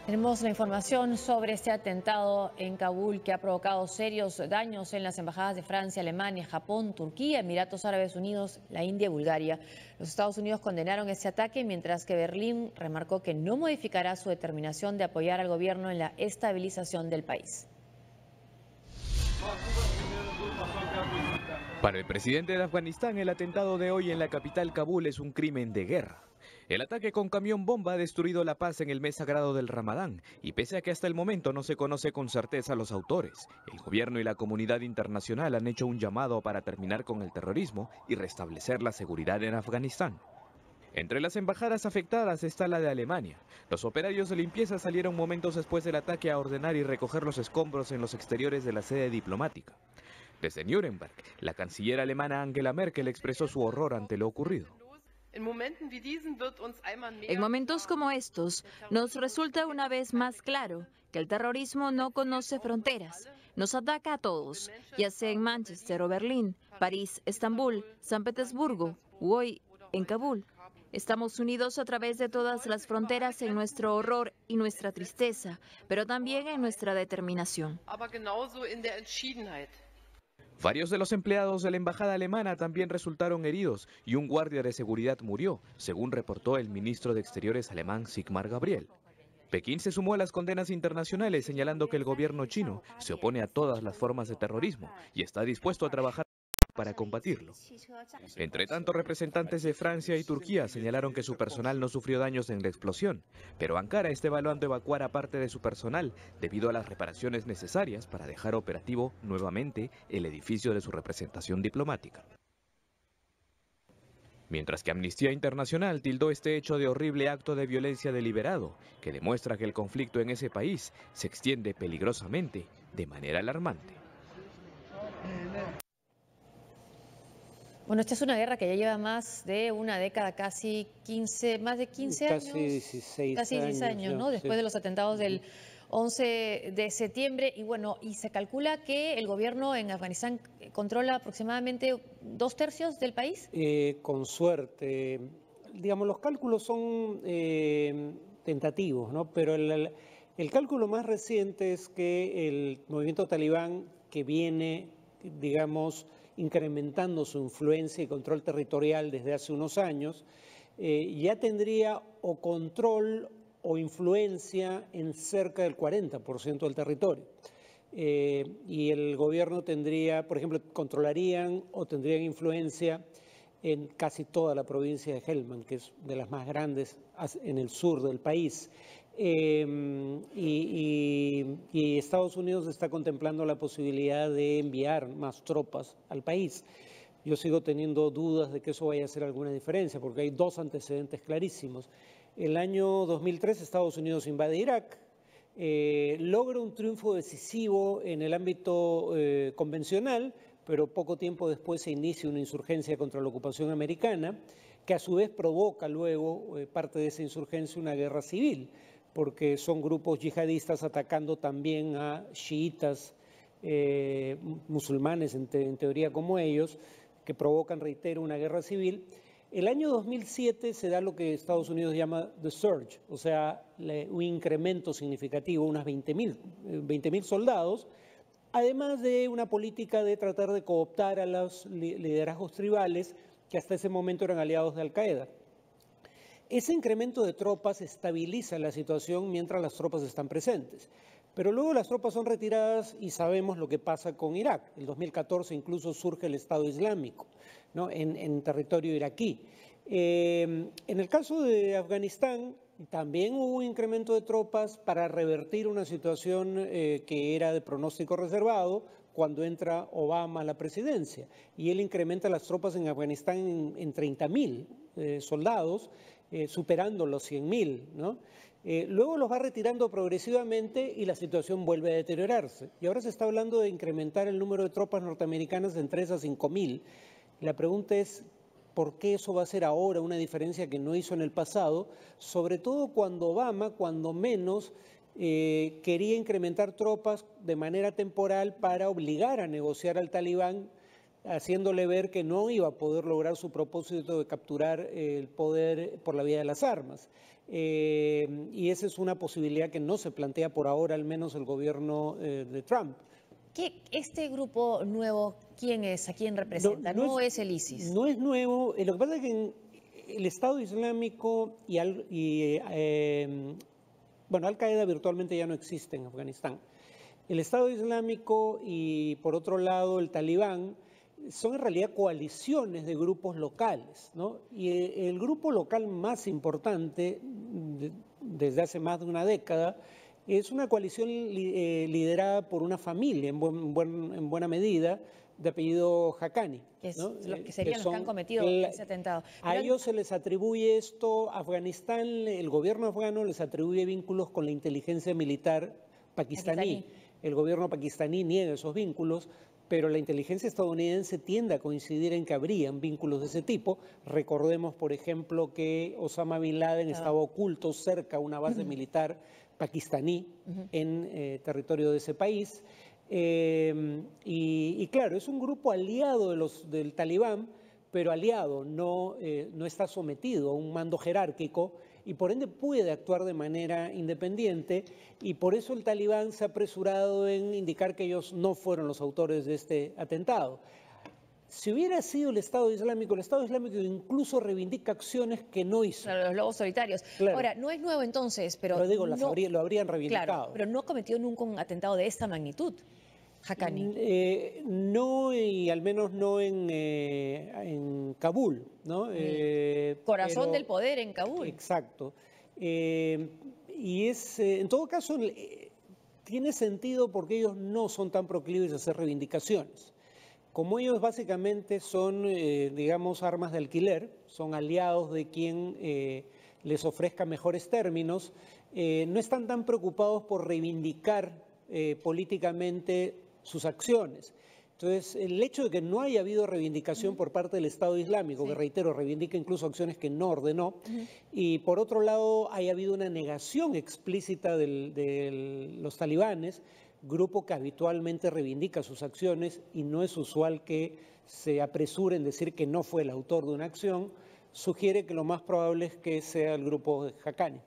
Tenemos la información sobre este atentado en Kabul que ha provocado serios daños en las embajadas de Francia, Alemania, Japón, Turquía, Emiratos Árabes Unidos, la India y Bulgaria. Los Estados Unidos condenaron este ataque, mientras que Berlín remarcó que no modificará su determinación de apoyar al gobierno en la estabilización del país. Para el presidente de Afganistán, el atentado de hoy en la capital Kabul es un crimen de guerra. El ataque con camión bomba ha destruido la paz en el mes sagrado del Ramadán y pese a que hasta el momento no se conoce con certeza los autores, el gobierno y la comunidad internacional han hecho un llamado para terminar con el terrorismo y restablecer la seguridad en Afganistán. Entre las embajadas afectadas está la de Alemania. Los operarios de limpieza salieron momentos después del ataque a ordenar y recoger los escombros en los exteriores de la sede diplomática. Desde Nuremberg, la canciller alemana Angela Merkel expresó su horror ante lo ocurrido. En momentos como estos, nos resulta una vez más claro que el terrorismo no conoce fronteras. Nos ataca a todos, ya sea en Manchester o Berlín, París, Estambul, San Petersburgo u hoy en Kabul. Estamos unidos a través de todas las fronteras en nuestro horror y nuestra tristeza, pero también en nuestra determinación. Varios de los empleados de la embajada alemana también resultaron heridos y un guardia de seguridad murió, según reportó el ministro de Exteriores alemán Sigmar Gabriel. Pekín se sumó a las condenas internacionales señalando que el gobierno chino se opone a todas las formas de terrorismo y está dispuesto a trabajar para combatirlo. Entre tanto, representantes de Francia y Turquía señalaron que su personal no sufrió daños en la explosión, pero Ankara está evaluando evacuar a parte de su personal debido a las reparaciones necesarias para dejar operativo nuevamente el edificio de su representación diplomática. Mientras que Amnistía Internacional tildó este hecho de horrible acto de violencia deliberado, que demuestra que el conflicto en ese país se extiende peligrosamente de manera alarmante. Bueno, esta es una guerra que ya lleva más de una década, más de 15 años. Casi 16 casi 16 años, ¿no? Después de los atentados del 11 de septiembre. Y bueno, y se calcula que el gobierno en Afganistán controla aproximadamente 2/3 del país. Con suerte. Digamos, los cálculos son tentativos, ¿no? Pero el cálculo más reciente es que el movimiento talibán, que viene, digamos, incrementando su influencia y control territorial desde hace unos años, ya tendría o control o influencia en cerca del 40% del territorio. Y el gobierno tendría, por ejemplo, controlarían o tendrían influencia en casi toda la provincia de Helmand, que es de las más grandes en el sur del país. Y Estados Unidos está contemplando la posibilidad de enviar más tropas al país. Yo sigo teniendo dudas de que eso vaya a hacer alguna diferencia, porque hay dos antecedentes clarísimos. El año 2003 Estados Unidos invade Irak, logra un triunfo decisivo en el ámbito convencional, pero poco tiempo después se inicia una insurgencia contra la ocupación americana, que a su vez provoca luego parte de esa insurgencia una guerra civil, porque son grupos yihadistas atacando también a chiitas musulmanes, en teoría como ellos, que provocan, reitero, una guerra civil. El año 2007 se da lo que Estados Unidos llama the surge, o sea, un incremento significativo, unas 20.000 soldados, además de una política de tratar de cooptar a los liderazgos tribales que hasta ese momento eran aliados de Al-Qaeda. Ese incremento de tropas estabiliza la situación mientras las tropas están presentes. Pero luego las tropas son retiradas y sabemos lo que pasa con Irak. En 2014 incluso surge el Estado Islámico, ¿no? en territorio iraquí. En el caso de Afganistán también hubo un incremento de tropas para revertir una situación que era de pronóstico reservado cuando entra Obama a la presidencia. Y él incrementa las tropas en Afganistán en 30.000 soldados, superando los 100.000, ¿no? Luego los va retirando progresivamente y la situación vuelve a deteriorarse. Y ahora se está hablando de incrementar el número de tropas norteamericanas de 3 a 5.000. La pregunta es, ¿por qué eso va a ser ahora una diferencia que no hizo en el pasado? Sobre todo cuando Obama, cuando menos, quería incrementar tropas de manera temporal para obligar a negociar al talibán, haciéndole ver que no iba a poder lograr su propósito de capturar el poder por la vía de las armas. Y esa es una posibilidad que no se plantea por ahora, al menos el gobierno de Trump. ¿Este grupo nuevo quién es? ¿A quién representa? No es el ISIS. No es nuevo. Lo que pasa es que el Estado Islámico bueno, Al-Qaeda virtualmente ya no existe en Afganistán. El Estado Islámico y, por otro lado, el Talibán son en realidad coaliciones de grupos locales, ¿no? Y el grupo local más importante desde hace más de una década es una coalición liderada por una familia, en buena medida, de apellido Haqqani, ¿no? Que serían los que han cometido ese atentado. A ellos se les atribuye esto. Afganistán, el gobierno afgano les atribuye vínculos con la inteligencia militar pakistaní. El gobierno pakistaní niega esos vínculos, pero la inteligencia estadounidense tiende a coincidir en que habrían vínculos de ese tipo. Recordemos, por ejemplo, que Osama Bin Laden estaba oculto cerca a una base militar pakistaní en territorio de ese país. Y claro, es un grupo aliado del Talibán, pero aliado, no está sometido a un mando jerárquico y por ende puede actuar de manera independiente, y por eso el Talibán se ha apresurado en indicar que ellos no fueron los autores de este atentado. Si hubiera sido el Estado Islámico incluso reivindica acciones que no hizo. Claro, los lobos solitarios. Claro. Ahora, no es nuevo entonces, pero digo, lo habrían reivindicado. Claro, pero no cometió nunca un atentado de esta magnitud, Haqqani. No, y al menos no en Kabul, ¿no? Corazón del poder en Kabul. Exacto. Y en todo caso, tiene sentido porque ellos no son tan proclives a hacer reivindicaciones. Como ellos básicamente son, digamos, armas de alquiler, son aliados de quien les ofrezca mejores términos, no están tan preocupados por reivindicar políticamente sus acciones. Entonces, el hecho de que no haya habido reivindicación por parte del Estado Islámico, que reitero, reivindica incluso acciones que no ordenó, y por otro lado haya habido una negación explícita de los talibanes, grupo que habitualmente reivindica sus acciones y no es usual que se apresure en decir que no fue el autor de una acción, sugiere que lo más probable es que sea el grupo de Haqqani.